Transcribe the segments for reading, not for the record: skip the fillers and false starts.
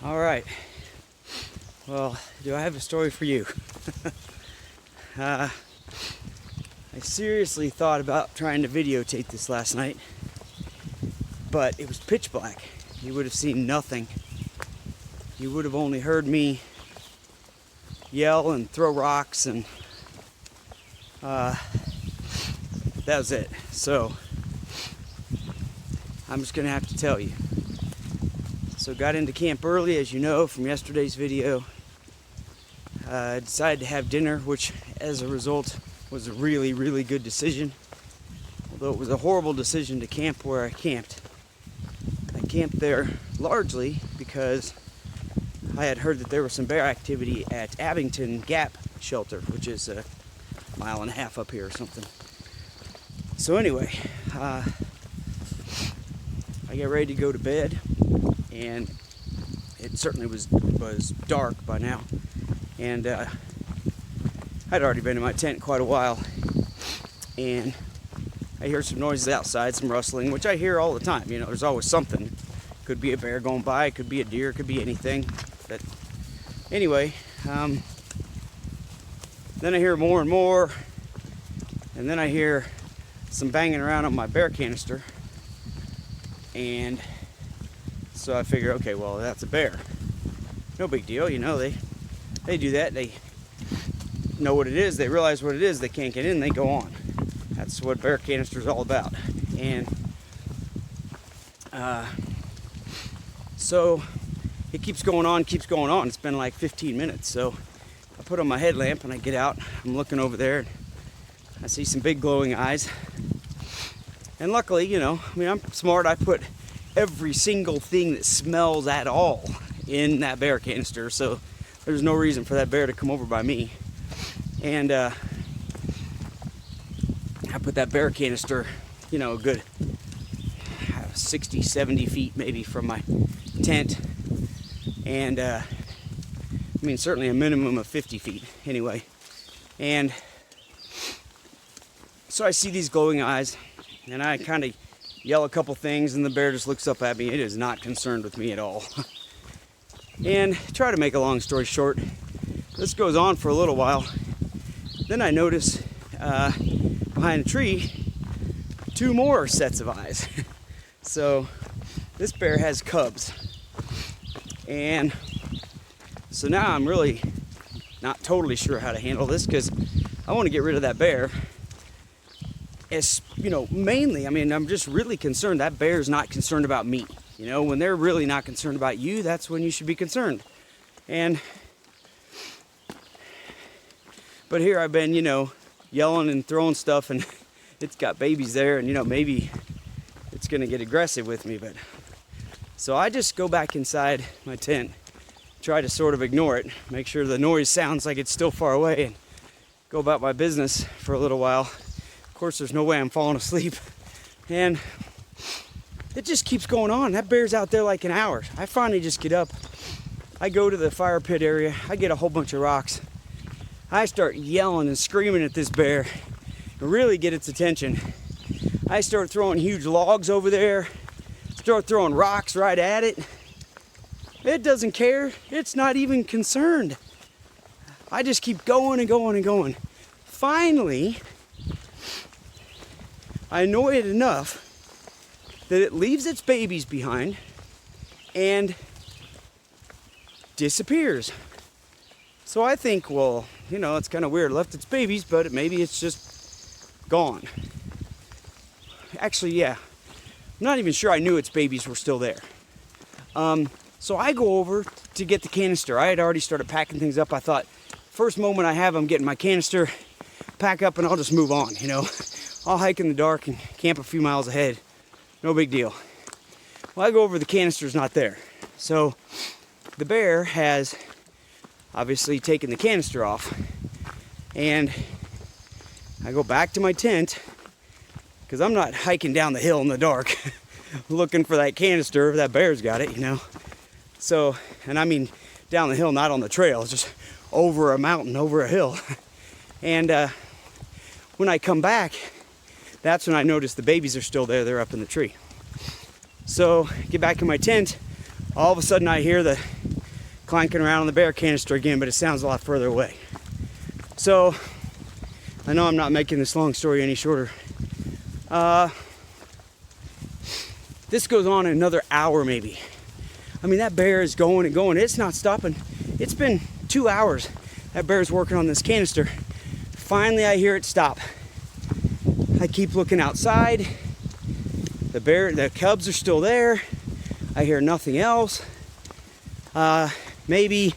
All right. Well, do I have a story for you? I seriously thought about trying to videotape this last night, but it was pitch black. You would have seen nothing. You would have only heard me yell and throw rocks, and that was it. So I'm just gonna have to tell you. So got into camp early, as you know from yesterday's video. Decided to have dinner, which as a result was a really, really good decision. Although it was a horrible decision to camp where I camped. I camped there largely because I had heard that there was some bear activity at Abington Gap Shelter, which is a mile and a half up here or something. So anyway, I get ready to go to bed, and it certainly was dark by now, and I'd already been in my tent quite a while, and I hear some noises outside, some rustling, which I hear all the time. You know, there's always something. Could be a bear going by, could be a deer, could be anything. But anyway, then I hear more and more, and then I hear some banging around on my bear canister, and so I figure, okay, well, that's a bear. No big deal, you know, they do that. They know what it is, they realize what it is, they can't get in, they go on. That's what bear canister is all about. And so it keeps going on. It's been like 15 minutes. So I put on my headlamp and I get out. I'm looking over there and I see some big glowing eyes. And luckily, you know, I mean, I'm smart. I put every single thing that smells at all in that bear canister. So there's no reason for that bear to come over by me. And I put that bear canister, you know, a good 60, 70 feet maybe from my tent. And I mean, certainly a minimum of 50 feet anyway. And so I see these glowing eyes, and I kind of yell a couple things, and the bear just looks up at me. It is not concerned with me at all. And try to make a long story short, this goes on for a little while. Then I notice behind a tree 2 more sets of eyes. So this bear has cubs. And so now I'm really not totally sure how to handle this, because I want to get rid of that bear. As you know, mainly, I mean, I'm just really concerned that bear's not concerned about me. You know, when they're really not concerned about you, that's when you should be concerned. But here I've been, you know, yelling and throwing stuff, and it's got babies there, and you know, maybe it's gonna get aggressive with me. But so I just go back inside my tent, try to sort of ignore it, make sure the noise sounds like it's still far away, and go about my business for a little while. Of course, there's no way I'm falling asleep, and it just keeps going on. That bear's out there like an hour. I finally just get up. I go to the fire pit area. I get a whole bunch of rocks. I start yelling and screaming at this bear to really get its attention. I start throwing huge logs over there, start throwing rocks right at it. It doesn't care. It's not even concerned. I just keep going and going and going. Finally, I annoy it enough that it leaves its babies behind and disappears. So I think, well, you know, it's kind of weird. It left its babies, but maybe it's just gone. Actually, yeah. I'm not even sure I knew its babies were still there. So I go over to get the canister. I had already started packing things up. I thought, first moment I have, I'm getting my canister, pack up, and I'll just move on, you know. I'll hike in the dark and camp a few miles ahead. No big deal. Well, I go over, the canister's not there. So the bear has obviously taken the canister off. And I go back to my tent, because I'm not hiking down the hill in the dark looking for that canister if that bear's got it, you know. So, and I mean down the hill, not on the trail, just over a mountain, over a hill. And when I come back, that's when I notice the babies are still there. They're up in the tree. So get back in my tent. All of a sudden I hear the clanking around on the bear canister again, but it sounds a lot further away. So I know I'm not making this long story any shorter. This goes on another hour maybe. I mean, that bear is going and going. It's not stopping. It's been 2 hours. That bear is working on this canister. Finally, I hear it stop. I keep looking outside. The cubs are still there. I hear nothing else. Maybe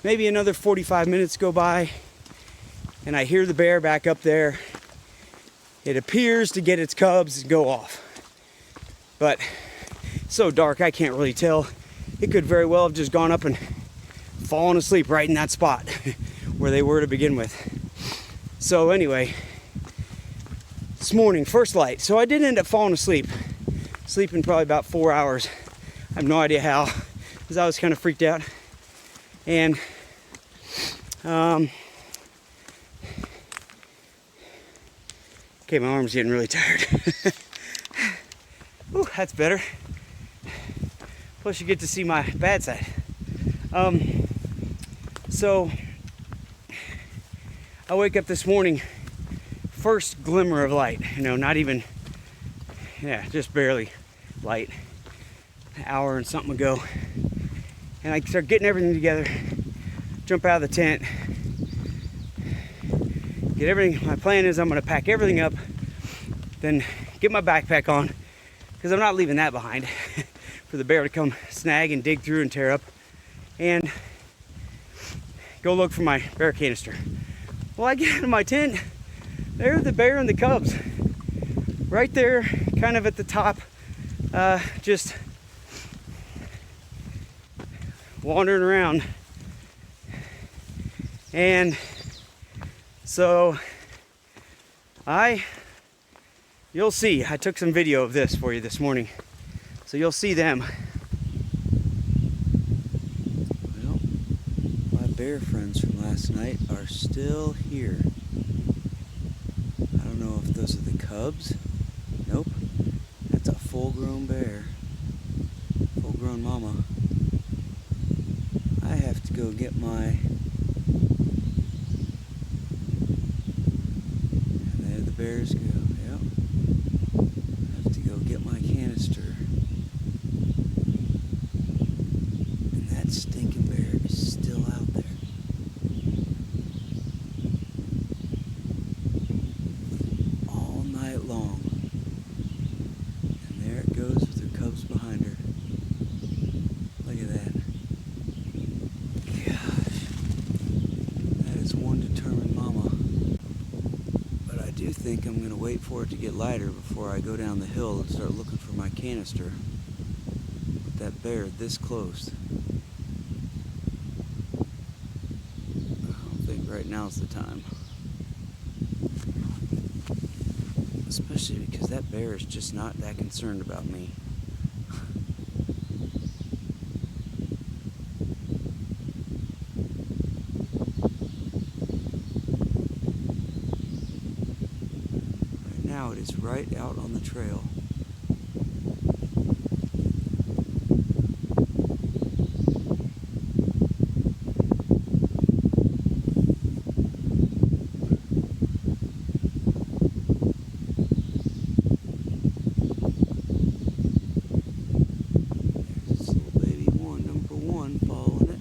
another 45 minutes go by, and I hear the bear back up there. It appears to get its cubs and go off. But it's so dark, I can't really tell. It could very well have just gone up and fallen asleep right in that spot where they were to begin with. So anyway, this morning, first light. So I did end up falling asleep. Sleeping probably about 4 hours. I have no idea how, because I was kind of freaked out. And okay, my arm's getting really tired. Ooh, that's better. Plus you get to see my bad side. So I wake up this morning, first glimmer of light, not even, just barely light, an hour and something ago. And I start getting everything together, jump out of the tent, get everything. My plan is I'm gonna pack everything up, then get my backpack on, because I'm not leaving that behind for the bear to come snag and dig through and tear up, and go look for my bear canister. Well, I get out of my tent, there's the bear and the cubs right there, kind of at the top, just wandering around. And so you'll see, I took some video of this for you this morning, so you'll see them. Well, my bear friends from last night are still here. I don't know if those are the cubs. Nope, that's a full-grown bear, full-grown mama. I have to go get my, and there the bears go. Yep, I have to go get my canister, and that stinking bear is still out there. All night long. And there it goes with her cubs behind her. Look at that. One determined mama. But I do think I'm going to wait for it to get lighter before I go down the hill and start looking for my canister with that bear this close. I don't think right now's the time. Especially because that bear is just not that concerned about me. Now it is right out on the trail. There's this little baby one, number one, following it.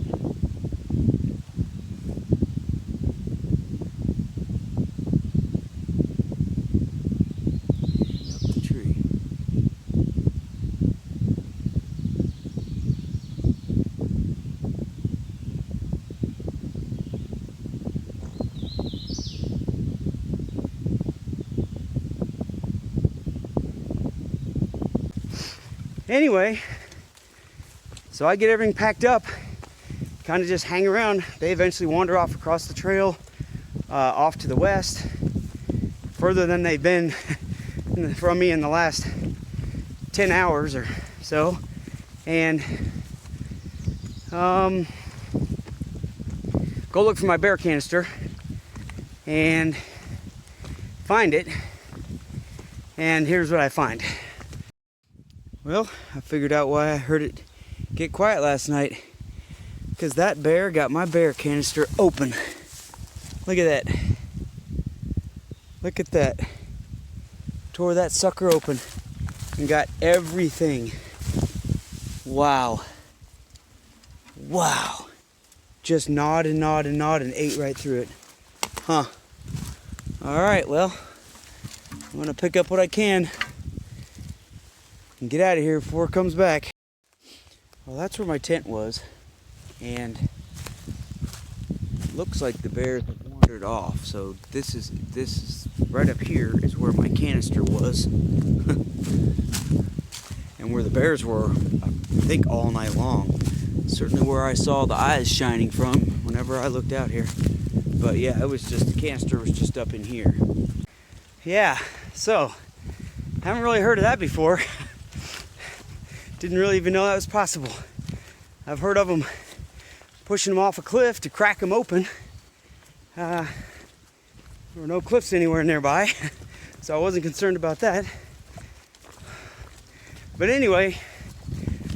Anyway, so I get everything packed up, kind of just hang around. They eventually wander off across the trail, off to the west, further than they've been from me in the last 10 hours or so. And go look for my bear canister and find it. And here's what I find. Well, I figured out why I heard it get quiet last night. because that bear got my bear canister open. Look at that. Look at that. Tore that sucker open and got everything. Wow. Wow. Just gnawed and gnawed and gnawed and ate right through it. Huh. Alright, well, I'm gonna pick up what I can and get out of here before it comes back. Well, that's where my tent was, and it looks like the bears have wandered off. So this is right up here is where my canister was, and where the bears were, I think, all night long. Certainly where I saw the eyes shining from whenever I looked out here. But yeah, it was just, the canister was just up in here. Yeah, so haven't really heard of that before. Didn't really even know that was possible. I've heard of them pushing them off a cliff to crack them open. There were no cliffs anywhere nearby, so I wasn't concerned about that. But anyway,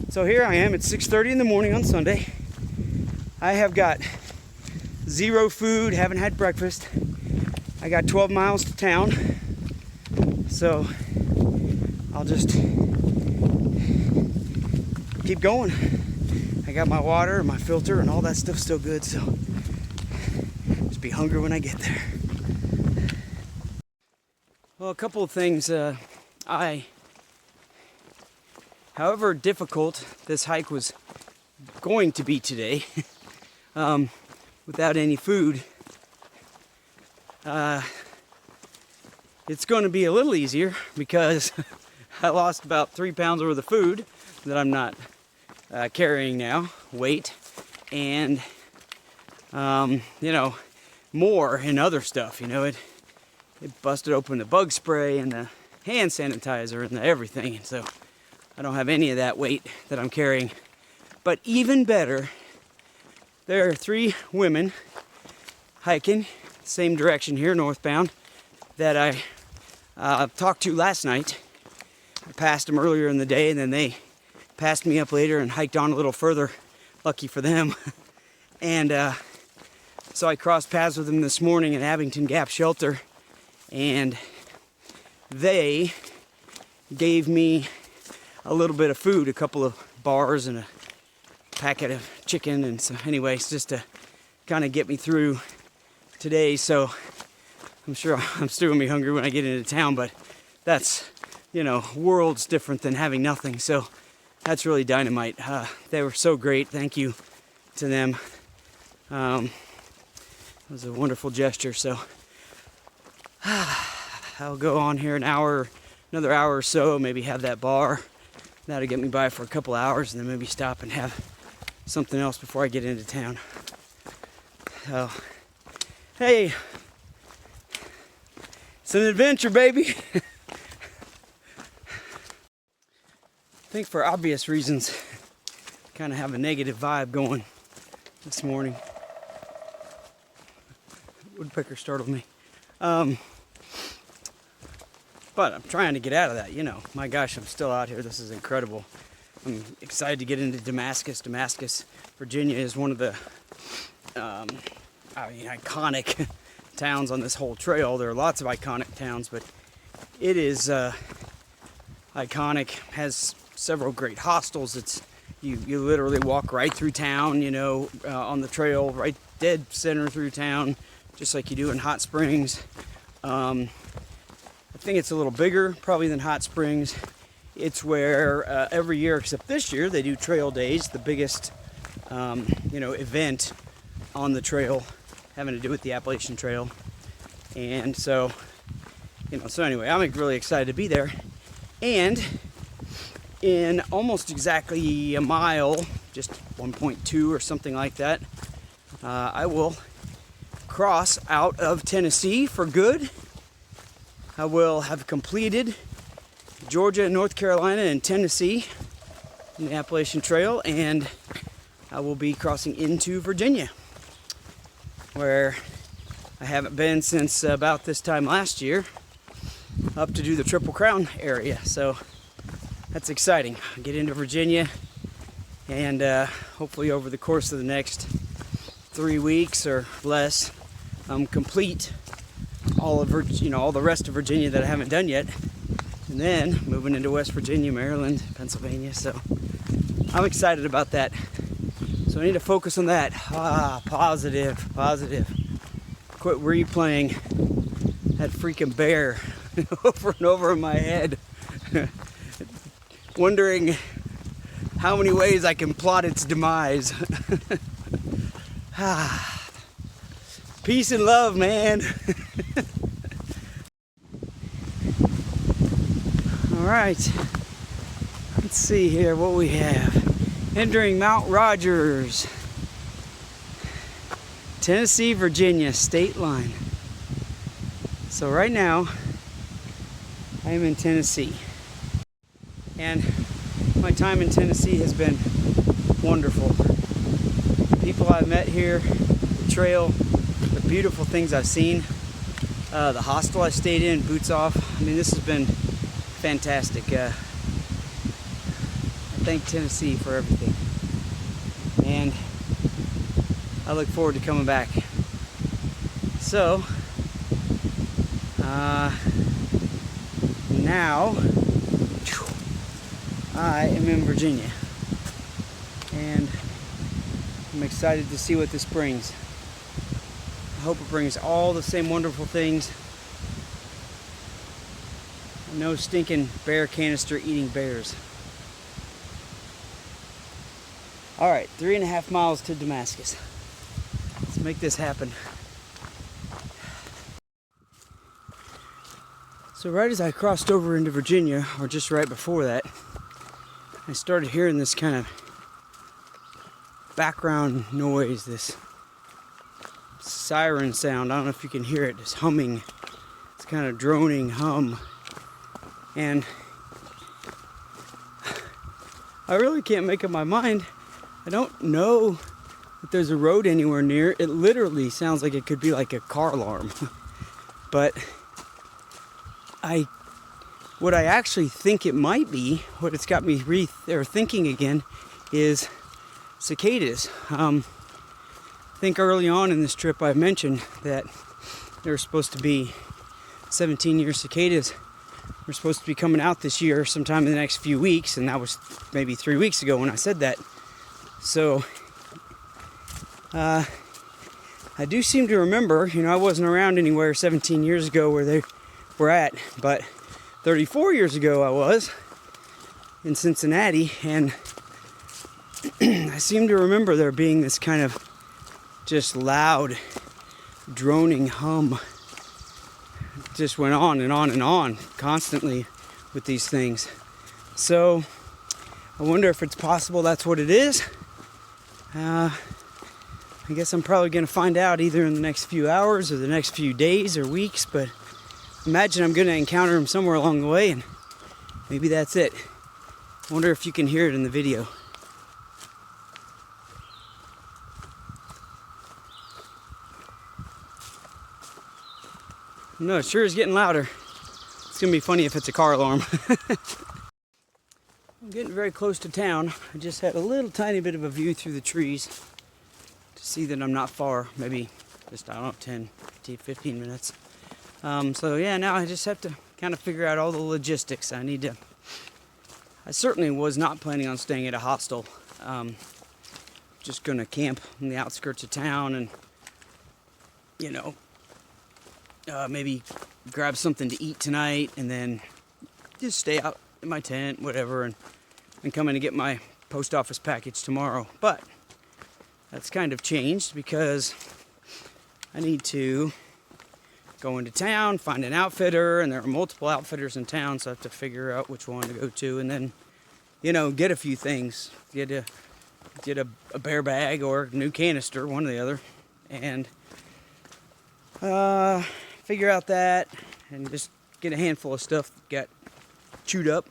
so here I am at 6:30 in the morning on Sunday. I have got zero food, haven't had breakfast. I got 12 miles to town, so I'll just keep going. I got my water, my filter, and all that stuff still good, so just be hungry when I get there. Well, a couple of things. However difficult this hike was going to be today, without any food, it's going to be a little easier because I lost about 3 pounds worth of food that I'm not carrying now, weight, and more in other stuff. It busted open the bug spray and the hand sanitizer and the everything, and so I don't have any of that weight that I'm carrying. But even better, there are 3 women hiking the same direction here, northbound, that I talked to last night. I passed them earlier in the day, and then they passed me up later and hiked on a little further. Lucky for them. And so I crossed paths with them this morning at Abington Gap Shelter, and they gave me a little bit of food, a couple of bars and a packet of chicken, and so anyways, just to kind of get me through today. So I'm sure I'm still gonna be hungry when I get into town, but that's, worlds different than having nothing. So that's really dynamite. They were so great. Thank you to them. It was a wonderful gesture. So I'll go on here another hour or so, maybe have that bar. That'll get me by for a couple hours, and then maybe stop and have something else before I get into town. So, hey, it's an adventure, baby. I think for obvious reasons, kind of have a negative vibe going this morning. Woodpecker startled me. But I'm trying to get out of that, My gosh, I'm still out here. This is incredible. I'm excited to get into Damascus. Damascus, Virginia is one of the iconic towns on this whole trail. There are lots of iconic towns, but it is iconic, has several great hostels. It's you literally walk right through town, on the trail, right dead center through town, just like you do in Hot Springs. I think it's a little bigger probably than Hot Springs. It's where every year, except this year, they do trail days, the biggest event on the trail having to do with the Appalachian Trail. And so anyway, I'm really excited to be there. And in almost exactly a mile, just 1.2 or something like that, I will cross out of Tennessee for good. I will have completed Georgia, North Carolina, and Tennessee in the Appalachian Trail, and I will be crossing into Virginia, where I haven't been since about this time last year, up to do the Triple Crown area. So that's exciting. I get into Virginia, And hopefully over the course of the next 3 weeks or less, complete all of all the rest of Virginia that I haven't done yet, and then moving into West Virginia, Maryland, Pennsylvania. So I'm excited about that. So I need to focus on that. Positive. Quit replaying that freaking bear over and over in my head, wondering how many ways I can plot its demise. Peace and love, man. All right, let's see here what we have. Entering Mount Rogers, Tennessee, Virginia state line. So right now, I am in Tennessee. And my time in Tennessee has been wonderful. The people I've met here, the trail, the beautiful things I've seen, the hostel I stayed in, boots off. I mean, this has been fantastic. I thank Tennessee for everything. And I look forward to coming back. So, now I am in Virginia, and I'm excited to see what this brings. I hope it brings all the same wonderful things. No stinking bear canister eating bears. All right, 3.5 miles to Damascus. Let's make this happen. So right as I crossed over into Virginia, or just right before that, I started hearing this kind of background noise, this siren sound. I don't know if you can hear it, this humming, this kind of droning hum. And I really can't make up my mind. I don't know if there's a road anywhere near. It literally sounds like it could be like a car alarm. But what I actually think it might be, what it's got me thinking again, is cicadas. I think early on in this trip I mentioned that there were supposed to be 17-year cicadas. We're supposed to be coming out this year sometime in the next few weeks, and that was maybe 3 weeks ago when I said that. So I do seem to remember, I wasn't around anywhere 17 years ago where they were at, but 34 years ago I was in Cincinnati, and I seem to remember there being this kind of just loud droning hum. It just went on and on and on constantly with these things. So I wonder if it's possible that's what it is. I guess I'm probably going to find out either in the next few hours or the next few days or weeks, but imagine I'm going to encounter him somewhere along the way, and maybe that's it. I wonder if you can hear it in the video. No, it sure is getting louder. It's going to be funny if it's a car alarm. I'm getting very close to town. I just had a little tiny bit of a view through the trees to see that I'm not far. Maybe just, 10, 15 minutes. So yeah, now I just have to kind of figure out all the logistics. I certainly was not planning on staying at a hostel. Just gonna camp on the outskirts of town and, maybe grab something to eat tonight and then just stay out in my tent, whatever, and come in and get my post office package tomorrow. But that's kind of changed because I need to go into town, find an outfitter, and there are multiple outfitters in town, so I have to figure out which one to go to, and then, get a few things. Get a bear bag or a new canister, one or the other, and figure out that, and just get a handful of stuff that got chewed up.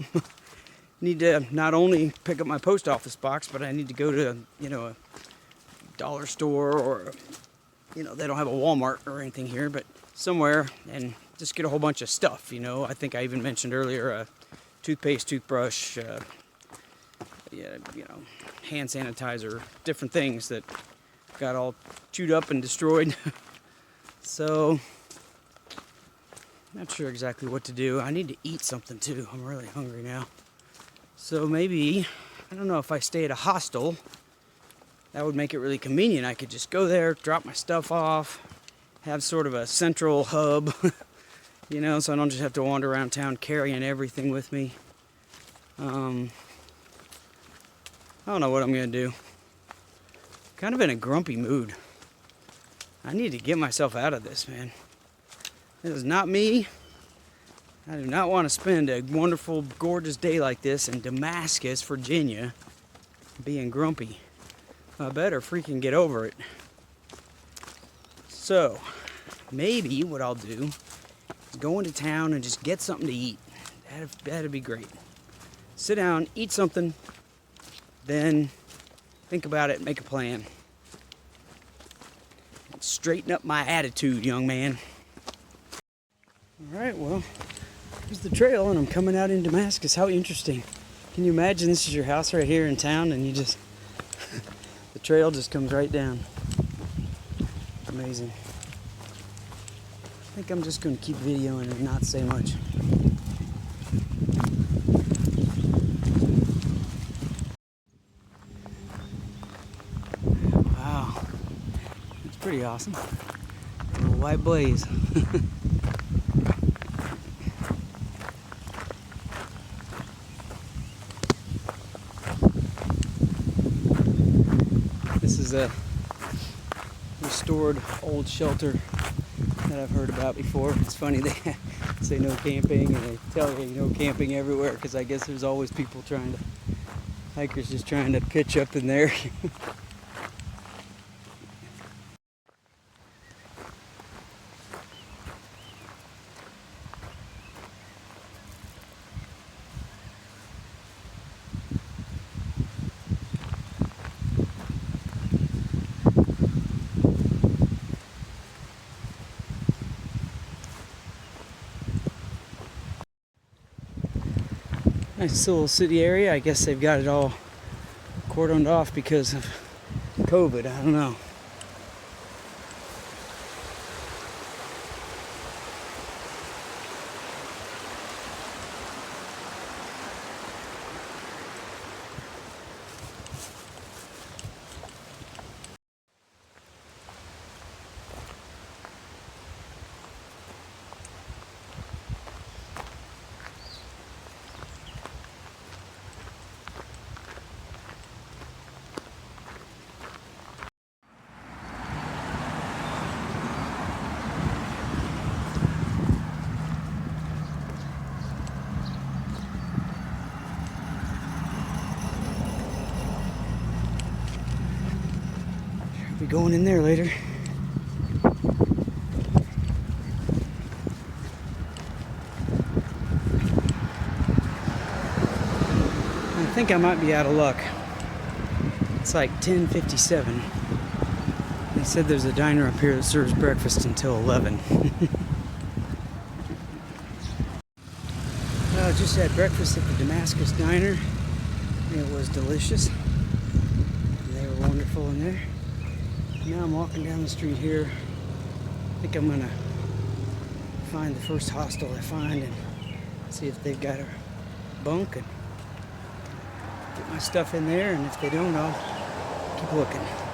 Need to not only pick up my post office box, but I need to go to, a dollar store, or, they don't have a Walmart or anything here, but somewhere, and just get a whole bunch of stuff. I think I even mentioned earlier toothpaste, toothbrush, yeah, hand sanitizer, different things that got all chewed up and destroyed. So, not sure exactly what to do. I need to eat something too. I'm really hungry now. So maybe, I don't know, if I stay at a hostel, that would make it really convenient. I could just go there, drop my stuff off, have sort of a central hub, so I don't just have to wander around town carrying everything with me. I don't know what I'm gonna do. Kind of in a grumpy mood. I need to get myself out of this, man. This is not me. I do not want to spend a wonderful, gorgeous day like this in Damascus, Virginia, being grumpy. I better freaking get over it. So, maybe what I'll do is go into town and just get something to eat. That'd be great. Sit down, eat something, then think about it, make a plan. Straighten up my attitude, young man. Alright, well, here's the trail and I'm coming out in Damascus. How interesting. Can you imagine this is your house right here in town and you just, the trail just comes right down. Amazing. I think I'm just going to keep videoing and not say much. Wow. That's pretty awesome. A little white blaze. This is a restored old shelter that I've heard about before. It's funny, they say no camping and they tell you no camping everywhere because I guess there's always people hikers just trying to pitch up in there. Nice little city area. I guess they've got it all cordoned off because of COVID. I don't know. Be going in there later. I think I might be out of luck. It's like 10:57. They said there's a diner up here that serves breakfast until 11. I just had breakfast at the Damascus Diner. It was delicious. They were wonderful in there. Now I'm walking down the street here. I think I'm gonna find the first hostel I find and see if they've got a bunk and get my stuff in there, and if they don't, I'll keep looking.